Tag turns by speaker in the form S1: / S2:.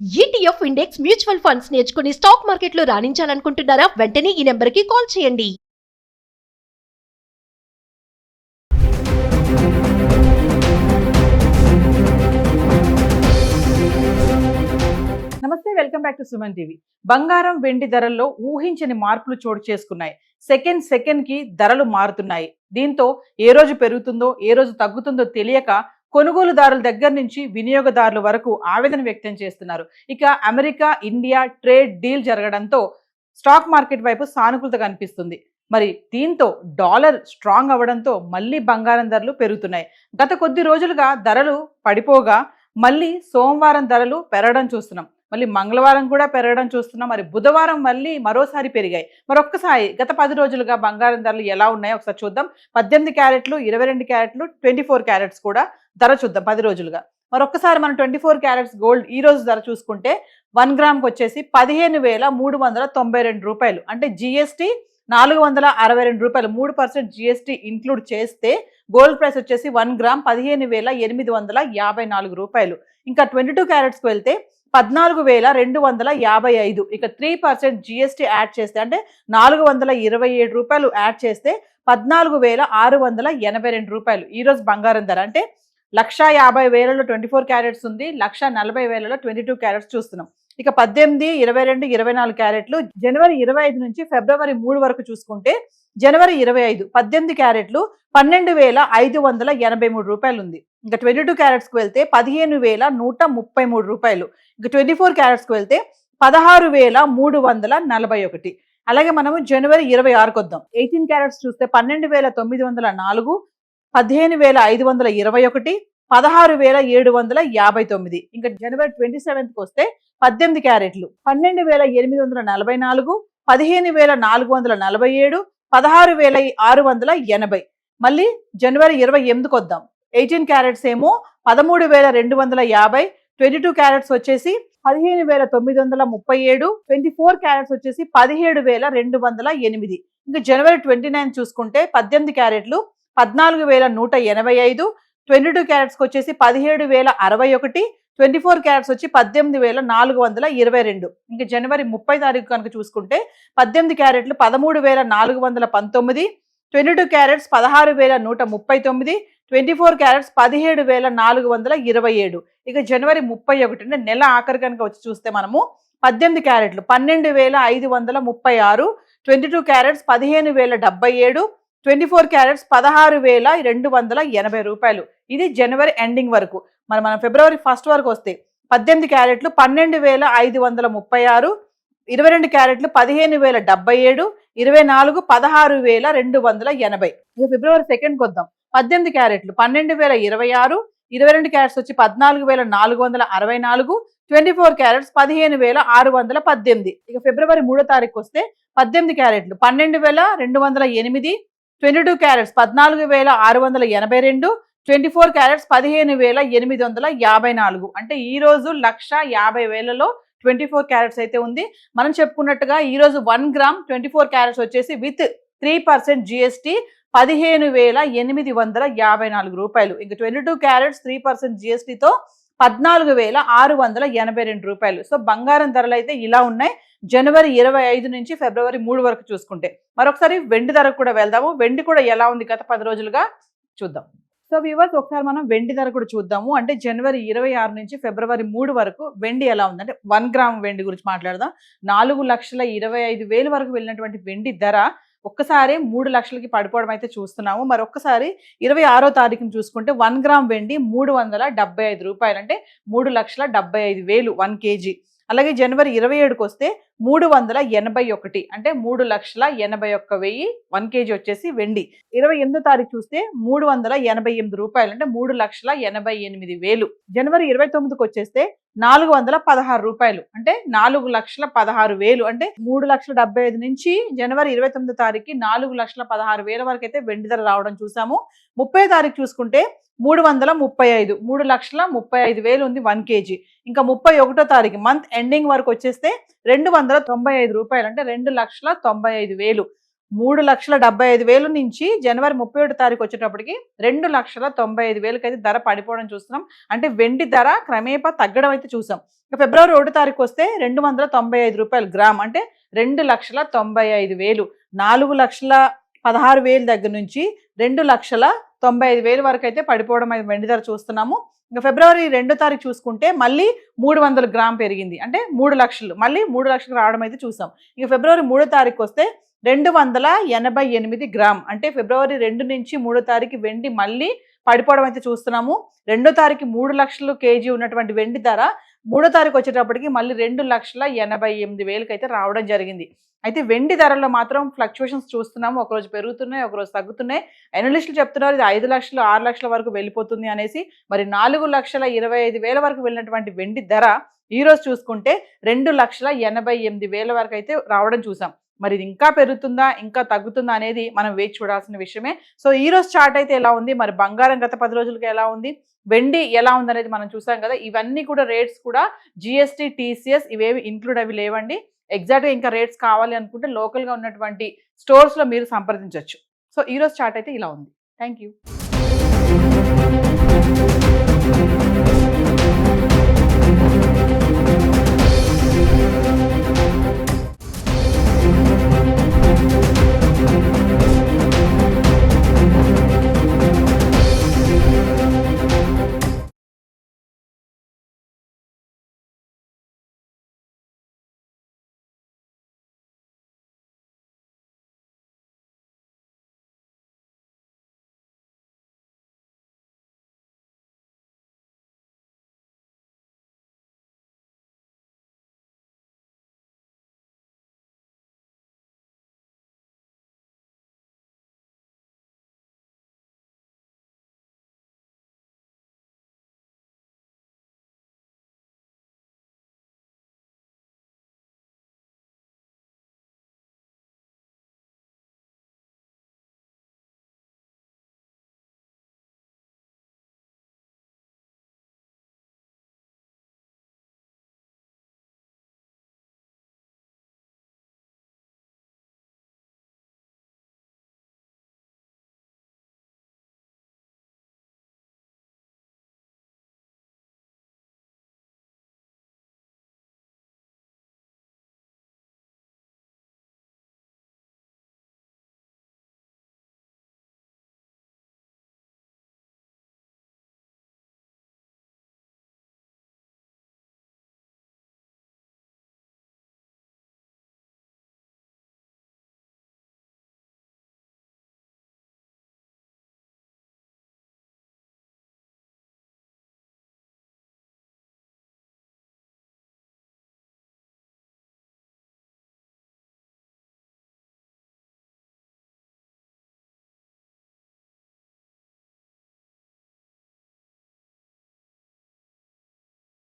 S1: ETF index mutual funds నేర్చుకుని stock మార్కెట్లో రాణించాలనుకుంటున్నారా? వెంటనే ఈ నెంబర్కి కాల్ చేయండి.
S2: నమస్తే, welcome back to Suman TV. బంగారం వెండి ధరల్లో ఊహించని మార్పులు చోటు చేసుకున్నాయి. సెకండ్ కి ధరలు మారుతున్నాయి. దీంతో ఏ రోజు పెరుగుతుందో ఏ రోజు తగ్గుతుందో తెలియక కొనుగోలుదారుల దగ్గర నుంచి వినియోగదారుల వరకు ఆవేదన వ్యక్తం చేస్తున్నారు. ఇక అమెరికా ఇండియా ట్రేడ్ డీల్ జరగడంతో స్టాక్ మార్కెట్ వైపు సానుకూలత కనిపిస్తుంది. మరి దీంతో డాలర్ స్ట్రాంగ్ అవ్వడంతో మళ్ళీ బంగారం ధరలు పెరుగుతున్నాయి. గత కొద్ది రోజులుగా ధరలు పడిపోగా మళ్ళీ సోమవారం ధరలు పెరగడం చూస్తున్నాం. మళ్ళీ మంగళవారం కూడా పెరగడం చూస్తున్నాం. మరి బుధవారం మళ్ళీ మరోసారి పెరిగాయి. మరొక్కసారి గత 10 రోజులుగా బంగారం ధరలు ఎలా ఉన్నాయో ఒకసారి చూద్దాం. 18 క్యారెట్లు, 22 క్యారెట్లు, 24 క్యారెట్స్ కూడా ధర చూద్దాం 10 రోజులుగా. మరొక్కసారి మనం 24 క్యారెట్స్ గోల్డ్ ఈ రోజు ధర చూసుకుంటే 1 గ్రామ్కి వచ్చేసి 15,392 రూపాయలు. అంటే జిఎస్టీ 462 రూపాయలు. 3% జిఎస్టీ ఇంక్లూడ్ చేస్తే గోల్డ్ ప్రైస్ వచ్చేసి 1 గ్రామ్ 15,854 రూపాయలు. ఇంకా 22 క్యారెట్స్కి వెళ్తే 14,255. ఇక 3% జిఎస్టీ యాడ్ చేస్తే అంటే 427 రూపాయలు యాడ్ చేస్తే 14,682 రూపాయలు ఈరోజు బంగారం ధర. అంటే 1,50,000లో 24 క్యారెట్స్ ఉంది, 1,40,000లో 22 క్యారెట్స్ చూస్తున్నాం. ఇక 18, 22, 24 క్యారెట్లు జనవరి 25 నుంచి ఫిబ్రవరి 3 వరకు చూసుకుంటే జనవరి 25 18 క్యారెట్లు 12,583 రూపాయలు ఉంది. ఇంకా 22 క్యారెట్స్కి వెళ్తే 15,133 రూపాయలు. ఇంకా 24 క్యారెట్స్కి వెళ్తే 16,341. అలాగే మనము జనవరి 26కి వద్దాం. 18 క్యారెట్స్ చూస్తే 12,904, 15,521, 16,759. ఇంకా జనవరి 27కి వస్తే 18 క్యారెట్లు 12,844, 15,447, 16,680. మళ్ళీ జనవరి 28కి వద్దాం. 18 క్యారెట్స్ ఏమో 13,250, 22 క్యారెట్స్ వచ్చేసి 15,937, 24 క్యారెట్స్ వచ్చేసి 17,208. ఇంకా జనవరి 29 చూసుకుంటే 18 క్యారెట్లు 14,185, 22 క్యారెట్స్కి వచ్చేసి 17,061, 24 క్యారెట్స్ వచ్చి 18,422. ఇంకా జనవరి 30 తారీఖు కనుక చూసుకుంటే 18 క్యారెట్లు 13,419, 22 క్యారెట్స్ 16,139, 24 క్యారెట్స్ 17,427. ఇక జనవరి 31 అంటే నెల ఆఖరి కనుక వచ్చి చూస్తే మనము 18 క్యారెట్లు 12,536, 22 క్యారెట్స్ 15,077, 24 క్యారెట్స్ 16,280 రూపాయలు. ఇది జనవరి ఎండింగ్ వరకు. మనం ఫిబ్రవరి 1 వరకు వస్తే 18 క్యారెట్లు 12,536, 22 క్యారెట్లు 15,077, 24 16,280. ఇక ఫిబ్రవరి 2కి వద్దాం. 18 క్యారెట్లు 12,026, 22 క్యారెట్స్ వచ్చి 14,464, 24 క్యారెట్స్ 15,618. ఇక ఫిబ్రవరి 3 తారీఖు వస్తే 18 క్యారెట్లు 12,208, 22 క్యారెట్స్ 14,682, 24 క్యారెట్స్ 15,854. అంటే ఈ రోజు 1,50,000లో 24 క్యారెట్స్ అయితే ఉంది. మనం చెప్పుకున్నట్టుగా ఈ రోజు 1 గ్రామ్ 24 క్యారెట్స్ వచ్చేసి విత్ 3% జిఎస్టీ 15,854 రూపాయలు. ఇంకా 22 క్యారెట్స్ 3% జిఎస్టీతో 14,682 రూపాయలు. సో బంగారం ధరలు అయితే ఇలా ఉన్నాయి జనవరి 25 నుంచి ఫిబ్రవరి 3 వరకు చూసుకుంటే. మరొకసారి వెండి ధరకు కూడా వెళ్దాము. వెండి కూడా ఎలా ఉంది గత 10 రోజులుగా చూద్దాం. సో వ్యూవర్స్, ఒకసారి మనం వెండి ధర కూడా చూద్దాము. అంటే జనవరి 26 నుంచి ఫిబ్రవరి 3 వరకు వెండి ఎలా ఉంది అంటే 1 గ్రామ్ వెండి గురించి మాట్లాడదాం. 4,25,000 వరకు వెళ్ళినటువంటి వెండి ధర ఒక్కసారి 3 లక్షలకి పడిపోవడం అయితే చూస్తున్నాము. మరి ఒక్కసారి 26వ తారీఖుని చూసుకుంటే 1 గ్రామ్ వెండి 375 రూపాయలు. అంటే 3,75,000 1 కేజీ. అలాగే జనవరి 27కి వస్తే 381, అంటే 3,81,000 1 కేజీ వచ్చేసి వెండి. 28వ తారీఖు చూస్తే 388 రూపాయలు. అంటే 3,88,000. జనవరి 29కి వచ్చేస్తే 416 రూపాయలు. అంటే 4,16,000. అంటే 3,75,000 నుంచి జనవరి 29వ తారీఖుకి 4,16,000 వరకు అయితే వెండి ధర రావడం చూసాము. 30వ తారీఖు చూసుకుంటే 335, 3,35,000 ఉంది 1 కేజీ. ఇంకా 31వ తారీఖు మంత్ ఎండింగ్ వరకు వచ్చేస్తే 295 రూపాయలు. అంటే 2,95,000. 3,75,000 నుంచి జనవరి 31 తారీఖు వచ్చేటప్పటికి 2,95,000 అయితే ధర పడిపోవడం చూస్తున్నాం. అంటే వెండి ధర క్రమేపా తగ్గడం అయితే చూసాం. ఫిబ్రవరి 1 తారీఖు వస్తే ₹295 గ్రామ్, అంటే 2,95,000, 4,16,000 దగ్గర నుంచి 2,95,000 వరకు అయితే పడిపోవడం అయితే వెండి ధర చూస్తున్నాము. ఇంకా ఫిబ్రవరి 2 తారీఖు చూసుకుంటే మళ్ళీ 300 గ్రామ్ పెరిగింది, అంటే 3 లక్షలు, మళ్ళీ 3 లక్షలు రావడం అయితే చూసాం. ఇక ఫిబ్రవరి 3 తారీఖు వస్తే 288 గ్రామ్, అంటే ఫిబ్రవరి 2 నుంచి 3 తారీఖు వెండి మళ్ళీ పడిపోవడం అయితే చూస్తున్నాము. 2 తారీఖు 3 లక్షలు కేజీ ఉన్నటువంటి వెండి ధర 3 తారీఖు వచ్చేటప్పటికి మళ్ళీ 2,88,000 అయితే రావడం జరిగింది. అయితే వెండి ధరల్లో మాత్రం ఫ్లక్చువేషన్స్ చూస్తున్నాము. ఒకరోజు పెరుగుతున్నాయి, ఒకరోజు తగ్గుతున్నాయి. అనలిస్టులు చెప్తున్నారు ఇది 5 లక్షలు 6 లక్షల వరకు వెళ్ళిపోతుంది అనేసి. మరి 4,25,000 వరకు వెళ్ళినటువంటి వెండి ధర ఈ రోజు చూసుకుంటే 2,88,000 వరకు అయితే రావడం చూసాం. మరి ఇది ఇంకా పెరుగుతుందా ఇంకా తగ్గుతుందా అనేది మనం వేచి చూడాల్సిన విషయమే. సో ఈ రోజు చార్ట్ అయితే ఎలా ఉంది, మరి బంగారం గత 10 రోజులుగా ఎలా ఉంది, వెండి ఎలా ఉంది అనేది మనం చూసాం కదా. ఇవన్నీ కూడా రేట్స్ కూడా GST TCS ఇవేవి ఇంక్లూడ్ అవి లేవండి. ఎగ్జాక్ట్గా ఇంకా రేట్స్ కావాలి అనుకుంటే లోకల్గా ఉన్నటువంటి స్టోర్స్లో మీరు సంప్రదించవచ్చు. సో ఈ రోజు చార్ట్ అయితే ఇలా ఉంది. Thank you.